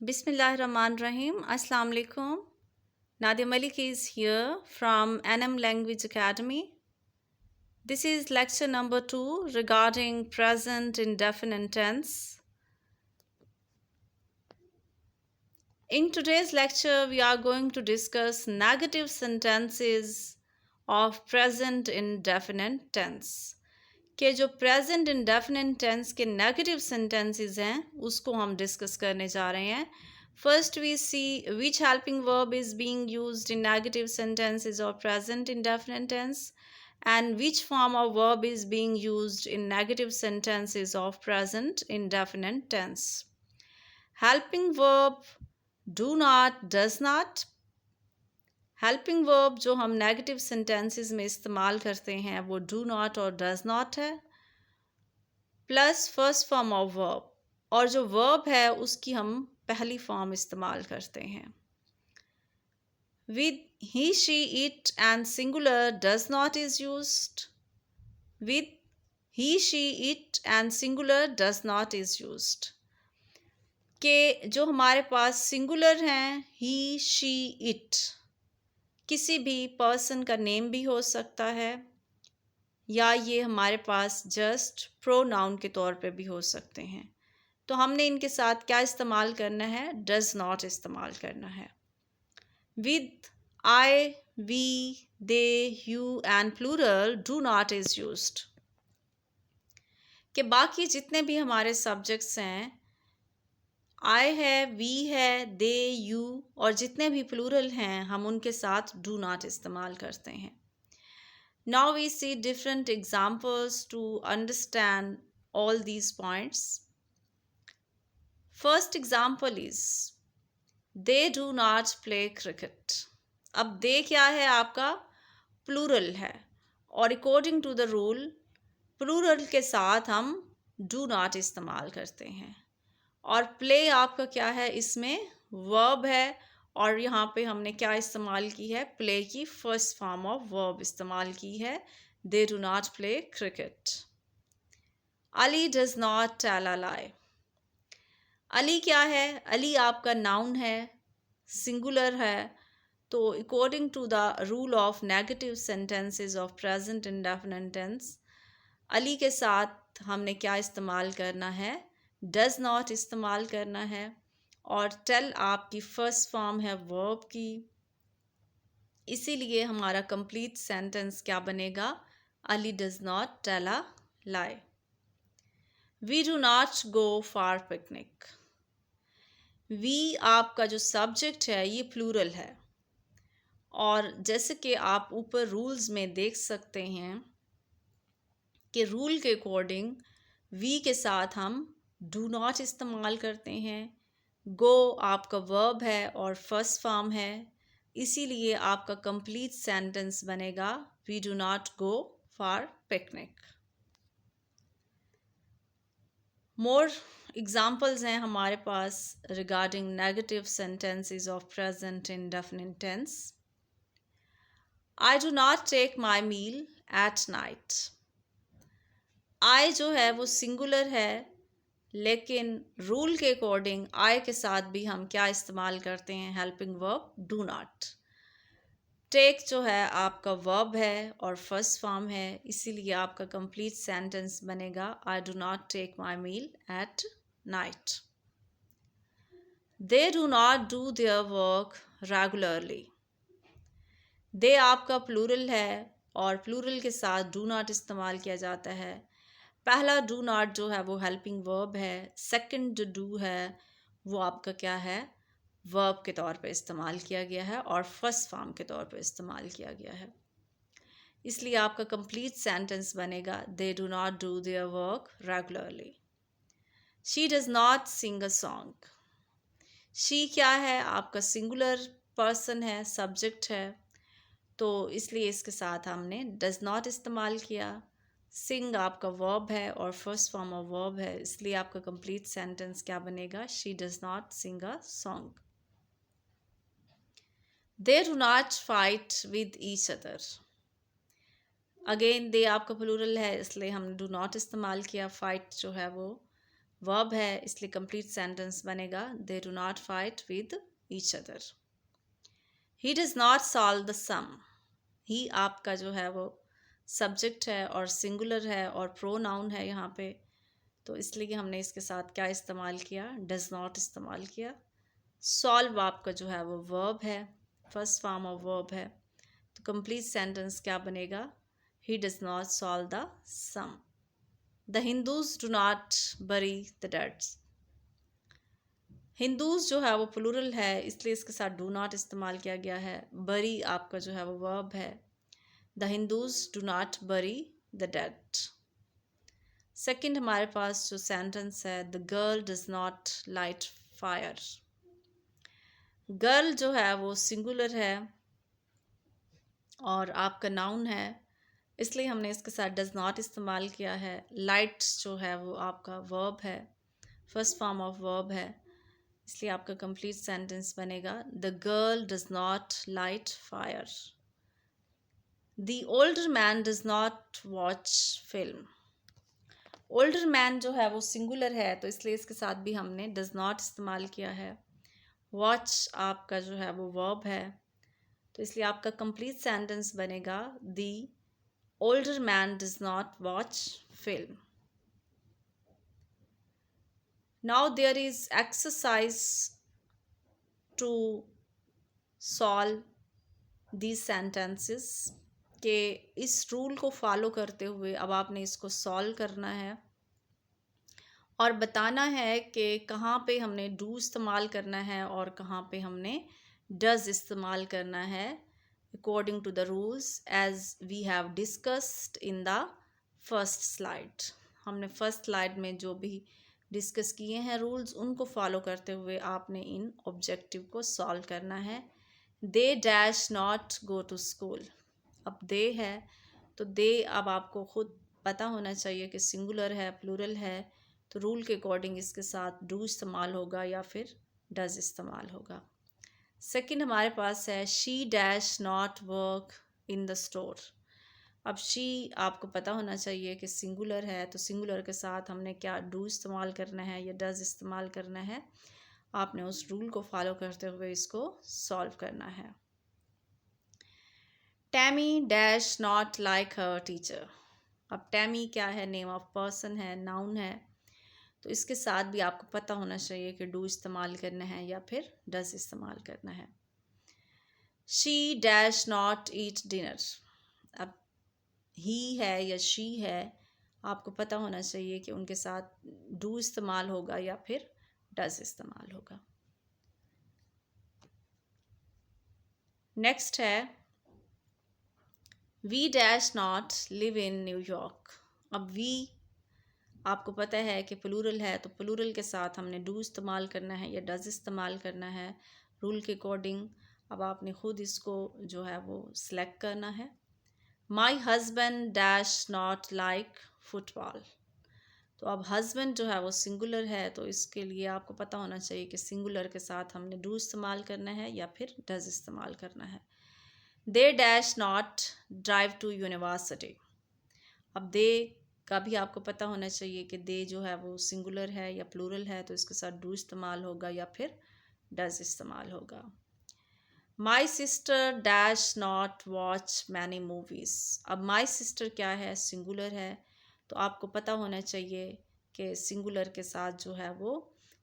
Bismillahirrahmanirrahim. Assalamu alaikum. Nadia Malik is here from NM Language Academy. This is lecture number 2 regarding present indefinite tense. In today's lecture, we are going to discuss negative sentences of present indefinite tense. कि जो present indefinite tense के negative sentences हैं उसको हम discuss करने जा रहे हैं. First we see which helping verb is being used in negative sentences of present indefinite tense and which form of verb is being used in negative sentences of present indefinite tense. Helping verb do not, does not. Helping verb जो हम negative sentences में इस्तेमाल करते हैं वो do not और does not है, plus first form of verb, और जो वर्ब है उसकी हम पहली फॉर्म इस्तेमाल करते हैं. With he she it and singular does not is used. With he she it and singular does not is used. के जो हमारे पास सिंगुलर हैं ही शी इट, किसी भी पर्सन का नेम भी हो सकता है या ये हमारे पास जस्ट प्रोनाउन के तौर पे भी हो सकते हैं. तो हमने इनके साथ क्या इस्तेमाल करना है? डज नॉट इस्तेमाल करना है. With I, we, they, you and plural do not is used. कि बाकी जितने भी हमारे सब्जेक्ट्स हैं, आई है, वी है, दे, यू और जितने भी प्लूरल हैं हम उनके साथ डू नॉट इस्तेमाल करते हैं. Now we see different examples to understand all these points. First example is they do not play cricket. अब they क्या है? आपका प्लूरल है और according to the rule plural के साथ हम do not इस्तेमाल करते हैं. और प्ले आपका क्या है? इसमें वर्ब है और यहाँ पे हमने क्या इस्तेमाल की है? प्ले की फर्स्ट फॉर्म ऑफ वर्ब इस्तेमाल की है. They do not play cricket. Ali does not tell a lie. Ali क्या है? अली आपका नाउन है, सिंगुलर है. तो according to the rule of negative sentences of present indefinite tense, Ali के साथ हमने क्या इस्तेमाल करना है? डज नॉट इस्तेमाल करना है. और टेल आपकी फर्स्ट फॉर्म है वर्ब की, इसीलिए हमारा कंप्लीट सेंटेंस क्या बनेगा? Ali does not tell a lie. We do not go for picnic. We आपका जो सब्जेक्ट है ये प्लूरल है और जैसे कि आप ऊपर रूल्स में देख सकते हैं कि रूल के अकॉर्डिंग वी के साथ हम डू नॉट इस्तेमाल करते हैं. गो आपका वर्ब है और फर्स्ट फॉर्म है, इसीलिए आपका कंप्लीट सेंटेंस बनेगा we do not go for picnic. More examples हैं हमारे पास regarding negative sentences of present indefinite tense. I do not take my meal at night. I जो है वो सिंगुलर है, लेकिन रूल के अकॉर्डिंग आई के साथ भी हम क्या इस्तेमाल करते हैं? Helping verb do not. Take जो है आपका वर्ब है और फर्स्ट फॉर्म है, इसीलिए आपका कंप्लीट सेंटेंस बनेगा I do not take my meal at night. They do not do their work regularly. They आपका प्लूरल है और प्लूरल के साथ डू नॉट इस्तेमाल किया जाता है. पहला डू नॉट जो है वो हेल्पिंग वर्ब है, सेकंड जो डू है वो आपका क्या है? वर्ब के तौर पे इस्तेमाल किया गया है और फर्स्ट फॉर्म के तौर पे इस्तेमाल किया गया है. इसलिए आपका कंप्लीट सेंटेंस बनेगा they do not do their work regularly. She does not sing a song. She क्या है? आपका सिंगुलर पर्सन है, सब्जेक्ट है, तो इसलिए इसके साथ हमने डज नॉट इस्तेमाल किया. सिंग आपका वर्ब है और फर्स्ट फॉर्म ऑफ वर्ब है, इसलिए आपका कंप्लीट सेंटेंस क्या बनेगा? She does not sing a song. They do not fight with each other. Again they आपका प्लूरल है, इसलिए हमने डू नॉट इस्तेमाल किया. फाइट जो है वो वर्ब है इसलिए कंप्लीट सेंटेंस बनेगा they do not fight with each other. He does not solve the sum. He आपका जो है वो सब्जेक्ट है और सिंगुलर है और प्रोनाउन है यहाँ पे, तो इसलिए हमने इसके साथ क्या इस्तेमाल किया, डज नॉट इस्तेमाल किया। सॉल्व आपका जो है वो वर्ब है, फर्स्ट फॉर्म ऑफ वर्ब है, तो कंप्लीट सेंटेंस क्या बनेगा, he does not solve the sum. The Hindus do not bury the deads. Hindus जो है वो प्लूरल है इसलिए इसके साथ डू नॉट इस्तेमाल किया गया है। बरी आपका जो है वो वर्ब है। The Hindus do not bury the dead. Second हमारे पास जो सेंटेंस है, the girl does not light fire. Girl जो है वो सिंगुलर है और आपका नाउन है इसलिए हमने इसके साथ डज नॉट इस्तेमाल किया है। लाइट्स जो है वो आपका वर्ब है, फर्स्ट फॉर्म ऑफ वर्ब है, इसलिए आपका कंप्लीट सेंटेंस बनेगा the girl does not light fire. The older man does not watch film. Older man जो है वो सिंगुलर है तो इसलिए इसके साथ भी हमने डज नॉट इस्तेमाल किया है। वॉच आपका जो है वो वर्ब है तो इसलिए आपका कंप्लीट सेंटेंस बनेगा the older man does not watch film. Now there is exercise to solve these sentences कि इस रूल को फॉलो करते हुए अब आपने इसको सॉल्व करना है और बताना है कि कहाँ पे हमने डू इस्तेमाल करना है और कहाँ पे हमने डज इस्तेमाल करना है according to the rules as we have discussed in the first slide. हमने फर्स्ट स्लाइड में जो भी डिस्कस किए हैं रूल्स उनको फॉलो करते हुए आपने इन ऑब्जेक्टिव को सॉल्व करना है। They dash not go to school. अब दे है तो दे अब आपको खुद पता होना चाहिए कि सिंगुलर है प्लूरल है, तो रूल के अकॉर्डिंग इसके साथ डू इस्तेमाल होगा या फिर डज इस्तेमाल होगा। सेकंड हमारे पास है she dash not work in the store. अब शी आपको पता होना चाहिए कि सिंगुलर है तो सिंगुलर के साथ हमने क्या डू इस्तेमाल करना है या डज इस्तेमाल करना है, आपने उस रूल को फॉलो करते हुए इसको सॉल्व करना है। Tammy dash not like her teacher. अब टैमी क्या है, नेम ऑफ पर्सन है, नाउन है, तो इसके साथ भी आपको पता होना चाहिए कि डू इस्तेमाल करना है या फिर डज इस्तेमाल करना है। She dash not eat dinner. अब ही है या शी है, आपको पता होना चाहिए कि उनके साथ डू इस्तेमाल होगा या फिर डज इस्तेमाल होगा। नेक्स्ट है we dash not live in New York. अब वी आपको पता है कि प्लूरल है तो प्लूरल के साथ हमने डू इस्तेमाल करना है या डज इस्तेमाल करना है रूल के अकॉर्डिंग। अब आपने ख़ुद इसको जो है वो सिलेक्ट करना है। My husband dash not like football. तो अब हस्बैंड जो है वो सिंगुलर है तो इसके लिए आपको पता होना चाहिए कि सिंगुलर के साथ हमने डू इस्तेमाल करना है या फिर डज इस्तेमाल करना है। They dash not drive to university. अब दे का भी आपको पता होना चाहिए कि दे जो है वो सिंगुलर है या प्लूरल है तो इसके साथ डू इस्तेमाल होगा या फिर डज इस्तेमाल होगा। My sister dash not watch many movies. अब माई सिस्टर क्या है, सिंगुलर है तो आपको पता होना चाहिए कि सिंगुलर के साथ जो है वो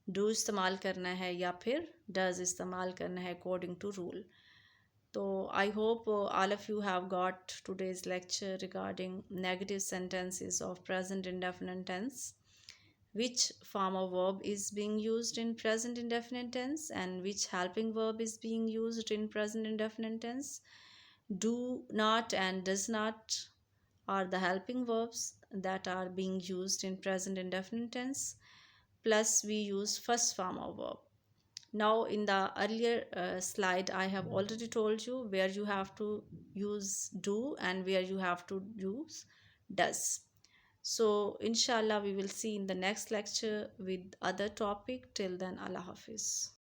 डू इस्तेमाल करना है या फिर डज इस्तेमाल करना है according to rule. So I hope all of you have got today's lecture regarding negative sentences of present indefinite tense, which form of verb is being used in present indefinite tense and which helping verb is being used in present indefinite tense. Do not and does not are the helping verbs that are being used in present indefinite tense, plus we use first form of verb. Now in the earlier slide I have already told you where you have to use do and where you have to use does. So inshallah we will see in the next lecture with other topic. Till then, Allah Hafiz.